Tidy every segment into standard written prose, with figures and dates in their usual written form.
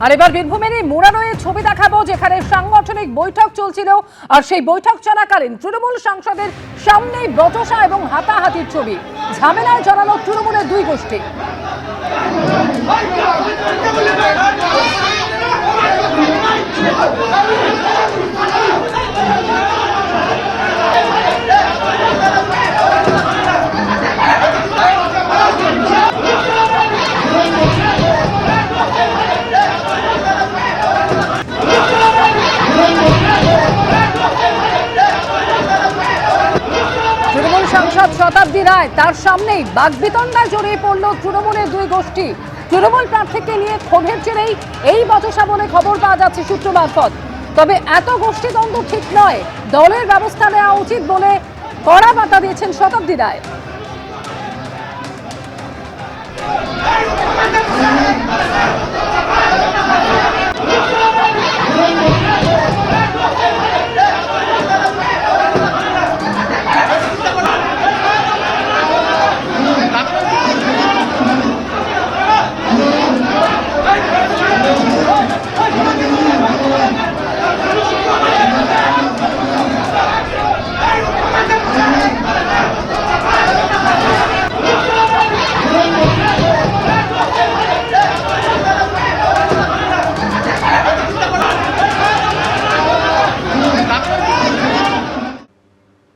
আর এবার বীরভূমের এই মোড়ানোয়ে ছবি দেখাবো, যেখানে সাংগঠনিক বৈঠক চলছিল আর সেই বৈঠক চলাকালীন তৃণমূল সাংসদের সামনেই বচসা এবং হাতাহাতির ছবি। ঝামেলায় জড়ালো তৃণমূলের দুই গোষ্ঠী। সাংসদ শতাব্দী রায়, তার সামনেই বাগবিতণ্ডায় জড়িয়ে পড়ল তৃণমূলের দুই গোষ্ঠী। তৃণমূল প্রার্থীকে নিয়ে ক্ষোভের জেরেই এই বচসা বলে খবর পাওয়া যাচ্ছে সূত্র মারফত। তবে এত গোষ্ঠী দ্বন্দ্ব ঠিক নয়, দলের ব্যবস্থা নেওয়া উচিত বলে কড়া বার্তা দিয়েছেন শতাব্দী রায়।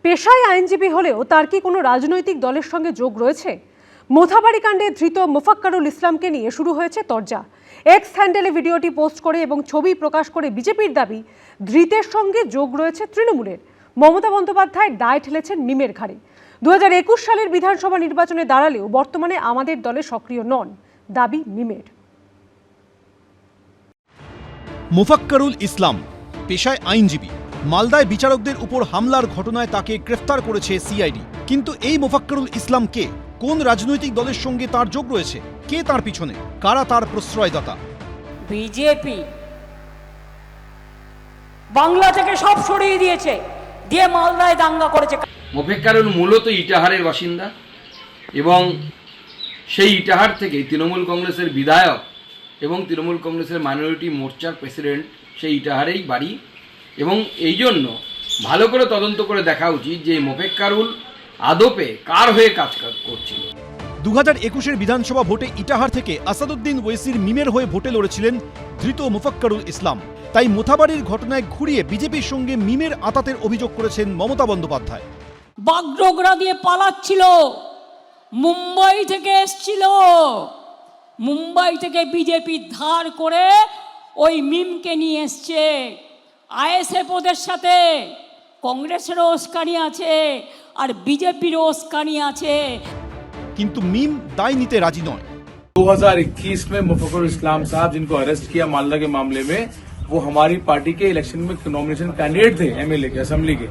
পেশায় আইনজীবী হলেও তার কি কোনো রাজনৈতিক দলের সঙ্গে যোগ রয়েছে? মোথাবাড়ি কাণ্ডে ধৃত মোফাক্কারুল ইসলামকে নিয়ে শুরু হয়েছে তরজা। এক্স হ্যান্ডেলে ভিডিওটি পোস্ট করে এবং ছবি প্রকাশ করে বিজেপির দাবি ধৃতের সঙ্গে যোগ রয়েছে তৃণমূলের। মমতা বন্দ্যোপাধ্যায় দায় ঠেলেছেন মিমের ঘাড়ে। 2021 সালের বিধানসভা নির্বাচনে দাঁড়ালেও বর্তমানে আমাদের দলে সক্রিয় নন, দাবি মিমের। মোফাক্কারুল ইসলাম পেশায় আইনজীবী। মালদায় বিচারকদের উপর হামলার ঘটনায় তাকে গ্রেফতার করেছে সিআইডি। কিন্তু এই মোফাক্কারুল ইসলাম কে? কোন রাজনৈতিক দলের সঙ্গে তার যোগ রয়েছে? কে তার পিছনে? কারা তার প্রশ্রয়দাতা? বিজেপি বাংলা থেকে সব সরিয়ে দিয়েছে, দিয়ে মালদায় দাঙ্গা করেছে। মোফাক্কারুল মূলত ইটাহারের বাসিন্দা এবং সেই ইটাহার থেকে তৃণমূল কংগ্রেসের বিধায়ক এবং তৃণমূল কংগ্রেসের মাইনরিটি মোর্চার প্রেসিডেন্ট সেই ইটাহারেই বাড়ি। এবং এই জন্য ভালো করে তদন্ত করে দেখা উচিত যে মোফাক্কারুল আদপে কার হয়ে কাজ করছিল। 2021 বিধানসভা ভোটে ইটাহার থেকে আসাদুদ্দিন ওয়েসির মিমের হয়ে ভোটে লড়েছিলেন ধৃত মোফাক্কারুল ইসলাম। তাই মোথাবাড়ির ঘটনায় ঘুরিয়ে বিজেপির সঙ্গে মিমের আঁতাতের অভিযোগ করেছেন মমতা বন্দ্যোপাধ্যায়। বাগডোগরা দিয়ে পালাচ্ছিল, মুম্বাই থেকে এসছিল, মুম্বাই থেকে বিজেপি ধার করে ওই মিমকে নিয়ে এসছে। আইএসএফ ওদের সাথে, কংগ্রেসেরও উস্কানি আছে আর বিজেপিরও উস্কানি আছে। কিন্তু মিম দায় নিতে রাজি নয়। 2021 में मुफक्किरुल इस्लाम साहब जिनको अरेस्ट किया मालदा के मामले में, वो हमारी पार्टी के इलेक्शन में नॉमिनेशन कैंडिडेट थे, एमएलए के, असेंबली के।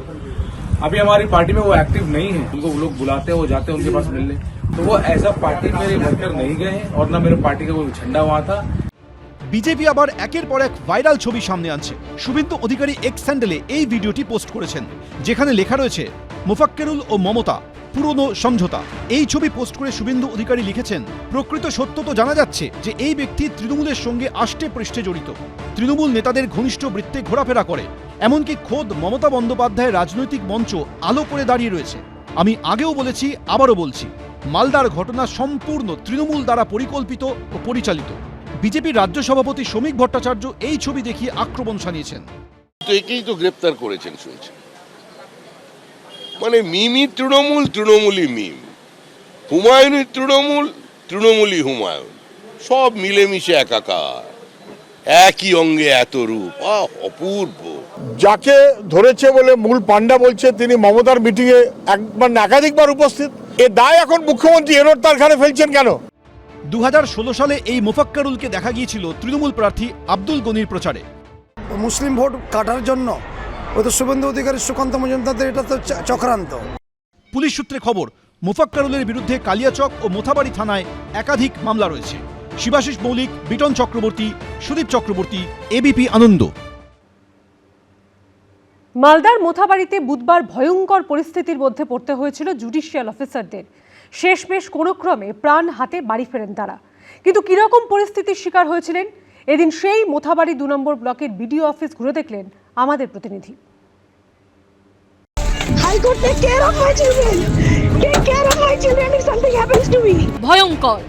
अभी हमारी पार्टी में वो एक्टिव नहीं है, उनको वो लोग बुलाते हैं, वो जाते हैं उनके पास मिलने। तो वो ऐसा पार्टी मेरे वर्कर नहीं गए और न मेरे पार्टी का वो झंडा वहां था। বিজেপি আবার একের পর এক ভাইরাল ছবি সামনে আনছে। শুভেন্দু অধিকারী এক্স হ্যান্ডেলে এই ভিডিওটি পোস্ট করেছেন, যেখানে লেখা রয়েছে মোফাক্কারুল ও মমতা পুরনো সমঝোতা। এই ছবি পোস্ট করে শুভেন্দু অধিকারী লিখেছেন, প্রকৃত সত্য তো জানা যাচ্ছে যে এই ব্যক্তি তৃণমূলের সঙ্গে আষ্টে পৃষ্ঠে জড়িত, তৃণমূল নেতাদের ঘনিষ্ঠ বৃত্তে ঘোরাফেরা করে, এমনকি খোদ মমতা বন্দ্যোপাধ্যায়ের রাজনৈতিক মঞ্চ আলো করে দাঁড়িয়ে রয়েছে। আমি আগেও বলেছি, আবারও বলছি, মালদার ঘটনা সম্পূর্ণ তৃণমূল দ্বারা পরিকল্পিত ও পরিচালিত। বিজেপির রাজ্য সভাপতি শ্রমিক ভট্টাচার্য এই ছবি দেখিয়ে আক্রমণ শানিয়েছেন। তো একেই তো গ্রেপ্তার করেছেন শুনছেন। মানে মিমি তৃণমূল, তৃণমূলই মিম, হুমায়ুনই তৃণমূল, তৃণমূলই হুমায়ুন, সব মিলেমিশে একাকার, একই অঙ্গে এত রূপ, অপূর্ব। যাকে ধরেছে বলে মূল পান্ডা বলছে তিনি মমতার মিটিং এ একবার একাধিকবার উপস্থিত। এ দায় এখন মুখ্যমন্ত্রী এরোর তার ঘাড়ে ফেলছেন কেন? 2016 সালে এই মোফাক্কারুলকে দেখা গিয়েছিল তৃণমূল প্রার্থী আব্দুল গনির প্রচারে। মুসলিম ভোট কাটার জন্য ওই তো শুভেন্দু অধিকারী, সুকান্ত মজুমদারদের এটা তো চক্রান্ত। পুলিশ সূত্রে খবর, মোফাক্কারুলের বিরুদ্ধে কালিয়াচক ও মোথাবাড়ি থানায় একাধিক মামলা রয়েছে। শিবাশিস মৌলিক, বিটন চক্রবর্তী, সুদীপ চক্রবর্তী, এবিপি আনন্দ। মালদার মোথাবাড়িতে বুধবার ভয়ঙ্কর পরিস্থিতির মধ্যে পড়তে হয়েছিল জুডিশিয়াল অফিসারদের। শেষমেশ কোনো ক্রমে প্রাণ হাতে বাড়ি ফেরেন তারা। কিন্তু কিরকম পরিস্থিতির শিকার হয়েছিলেন এদিন সেই মোথাবাড়ি 2 নম্বর ব্লকের বিডিও অফিস ঘুরে দেখলেন আমাদের প্রতিনিধি। High Court, take care of my children. Take care of my children if something happens to me. ভয়ঙ্কর,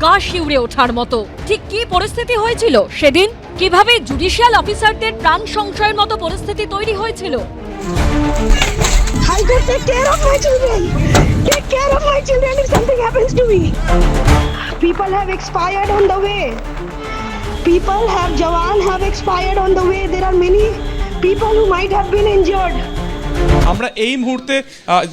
গা শিউরে ওঠার মতো। ঠিক কি পরিস্থিতি হয়েছিল সেদিন? কিভাবে জুডিশিয়াল অফিসারদের প্রাণ সংশয়ের মতো পরিস্থিতি তৈরি হয়েছিল? High Court, take care of my children. Take care of my children if something happens to me. People have expired on the way. People have Jawan have expired on the way. There are many people who might have been injured. আমরা এই মুহূর্তে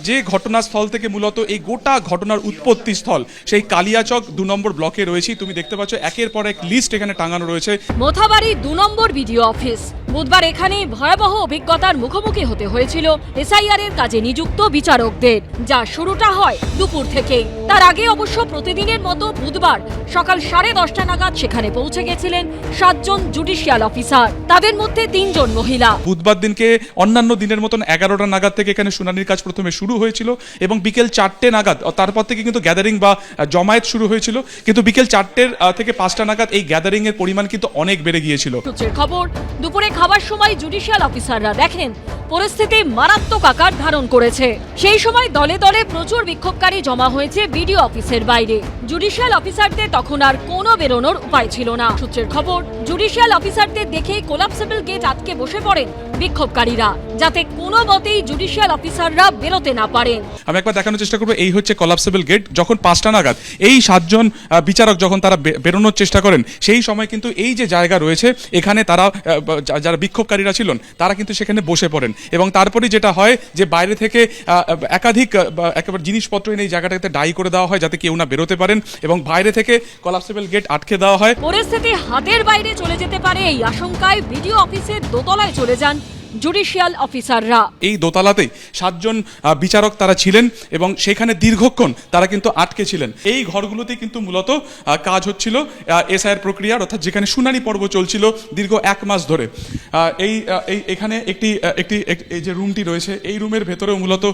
যে ঘটনাস্থল থেকে মূলত এই গোটা ঘটনার উৎপত্তি স্থল সেই কালিয়াচক 2 নম্বর ব্লকে রয়েছি। তুমি দেখতে পাচ্ছ একের পর এক লিস্ট এখানে টাঙানো রয়েছে। মোথাবাড়ি 2 নম্বর বিডিও অফিস। বুধবার এখানে ভয়াবহ অভিজ্ঞতার মুখোমুখি হতে হয়েছিল এসআইআর এর কাজে নিযুক্ত বিচারকদের, যা শুরুটা হয় দুপুর থেকেই। তার আগে অবশ্য প্রতিদিনের মতো বুধবার সকাল 10:30 নাগাদ সেখানে পৌঁছে গেছিলেন 7 জন জুডিশিয়াল অফিসার, তাদের মধ্যে 3 জন মহিলা। বুধবার দিনকে অন্যান্য দিনের মতন 11টা নাগাদ থেকে এখানে শুনানির কাজ প্রথমে শুরু হয়েছিল এবং বিকেল 4টে নাগাদ তারপর থেকে কিন্তু গ্যাদারিং বা জমায়েত শুরু হয়েছিল, কিন্তু বিকেল 4টের থেকে 5টা নাগাদ এই গ্যাদারিং এর পরিমাণ কিন্তু অনেক বেড়ে গিয়েছিল। সূত্রের খবর, দুপুরে খাবার সময় জুডিশিয়াল অফিসাররা দেখেন পরিস্থিতি মারাত্মক আকার ধারণ করেছে। সেই সময় দলে দলে প্রচুর বিক্ষোভকারী জমা হয়েছে বিডিও অফিসের বাইরে। জুডিশিয়াল অফিসারদের তখন আর কোনো বেরোনোর উপায় ছিল না। সূত্রের খবর, জুডিশিয়াল অফিসারদের দেখেই কোলাপসেবল গেট আটকে বসে পড়েন বিক্ষোভকারীরা, যাতে কোনো মতেই জুডিশিয়াল অফিসাররা বেরোতে না পারেন। আমি একবার দেখানোর চেষ্টা করবো, এই হচ্ছে কোলাপসেবল গেট। যখন 5টা নাগাদ এই 7 জন বিচারক যখন তারা বেরোনোর চেষ্টা করেন, সেই সময় কিন্তু এই যে জায়গা রয়েছে এখানে তারা যারা বিক্ষোভকারীরা ছিলেন তারা কিন্তু সেখানে বসে পড়েন এবং তারপরে যেটা হয় যে বাইরে থেকে একাধিক একেবারে জিনিসপত্র এনে এই জায়গাটাতে ডাই করে দেওয়া হয় যাতে কেউ না বেরোতে পারেন এবং বাইরে থেকে কোলাপসেবল গেট আটকে দেওয়া হয়। পরিস্থিতি হাতের বাইরে চলে যেতে পারে এই আশঙ্কায় বিডিও অফিসের দোতলায় চলে যান জুডিশিয়াল অফিসাররা। এই দোতলাতেই 7 জন বিচারক তারা ছিলেন এবং সেখানে দীর্ঘক্ষণ তারা কিন্তু আটকে ছিলেন। এই ঘরগুলোতে কিন্তু মূলত কাজ হচ্ছিল এসআইআর প্রক্রিয়ার, অর্থাৎ যেখানে শুনানি পর্ব চলছিল দীর্ঘ 1 মাস ধরে। এখানে একটি এই যে রুমটি রয়েছে এই রুমের ভেতরেও মূলত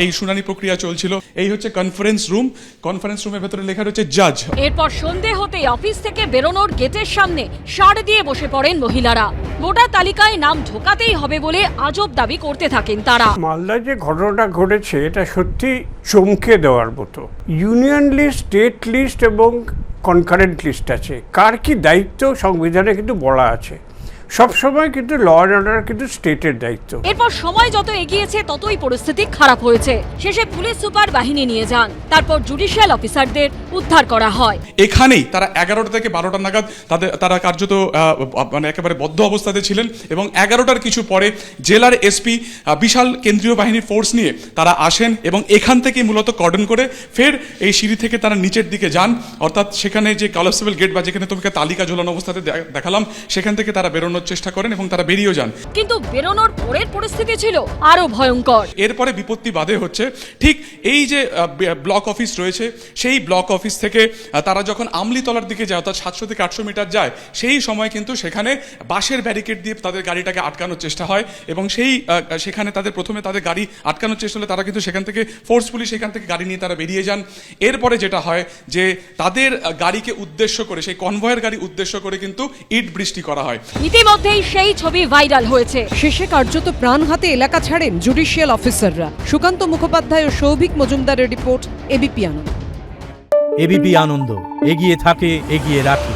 এই শুনানি প্রক্রিয়া চলছিল। এই হচ্ছে কনফারেন্স রুম। কনফারেন্স রুমের ভেতরে লেখা রয়েছে জাজ। এরপর সন্ধে হতেই অফিস থেকে বেরোনোর গেটের সামনে ষাঁড় দিয়ে বসে পড়েন মহিলারা। ভোটার তালিকায় নাম ঢোকাতেই হবে বলে আজব দাবি করতে থাকেন তারা। মালদায় যে ঘটনাটা ঘটেছে এটা সত্যি চমকে দেওয়ার মতো। ইউনিয়ন লিস্ট, স্টেট লিস্ট এবং কনকারেন্ট লিস্ট আছে। কার কি দায়িত্ব সংবিধানে কিন্তু বলা আছে। সবসময় কিন্তু ল অ্যান্ড অর্ডার কিন্তু স্টেটের দায়িত্ব। এরপর সময় যত এগিয়েছে ততই পরিস্থিতি খারাপ হয়েছে। শেষে পুলিশ সুপার বাহিনী নিয়ে যান, তারপর জুডিশিয়াল অফিসারদের উদ্ধার করা হয়। এখানেই তারা 11টা থেকে 12টা নাগাদ তারা কার্যত মানে একেবারে বদ্ধ অবস্থাতে ছিলেন এবং 11টার কিছু পরে জেলার এসপি বিশাল কেন্দ্রীয় বাহিনীর ফোর্স নিয়ে তারা আসেন এবং এখান থেকে মূলত কর্ডন করে ফের এই সিঁড়ি থেকে তারা নিচের দিকে যান, অর্থাৎ সেখানে যে কোলাপসেবল গেট বা যেখানে তোমাকে তালিকা ঝোলানো অবস্থাতে দেখালাম সেখান থেকে তারা বেরোনোর চেষ্টা করেন এবং তারা বেরিয়েও যান। কিন্তু বেরোনোর পরের পরিস্থিতি ছিল আরো ভয়ঙ্কর। এরপরে বিপত্তি বাধে হচ্ছে ঠিক এই যে ব্লক অফিস রয়েছে সেই ব্লক অফিস থেকে তারা যখন আমলিতলার দিকে যায়, অর্থাৎ 700 থেকে 800 মিটার যায়, সেই সময় কিন্তু সেখানে বাঁশের ব্যারিকেড দিয়ে তাদের গাড়িটাকে আটকানোর চেষ্টা হয় এবং সেখানে প্রথমে তাদের গাড়ি আটকানোর চেষ্টা হলে তারা কিন্তু সেখান থেকে ফোর্সফুলি সেখান থেকে গাড়ি নিয়ে তারা বেরিয়ে যান। এরপরে যেটা হয় যে তাদের গাড়িকে উদ্দেশ্য করে, সেই কনভয়ের গাড়ি উদ্দেশ্য করে কিন্তু ইট বৃষ্টি করা হয়। ইতিমধ্যেই সেই ছবি ভাইরাল হয়েছে। শেষে কার্যত প্রাণ হাতে এলাকা ছাড়েন জুডিশিয়াল অফিসাররা। সুকান্ত মুখোপাধ্যায় ও সৌভিক মজুমদারের রিপোর্ট, এবিপি আনন্দ। এবিপি আনন্দ, এগিয়ে থাকে, এগিয়ে রাখে।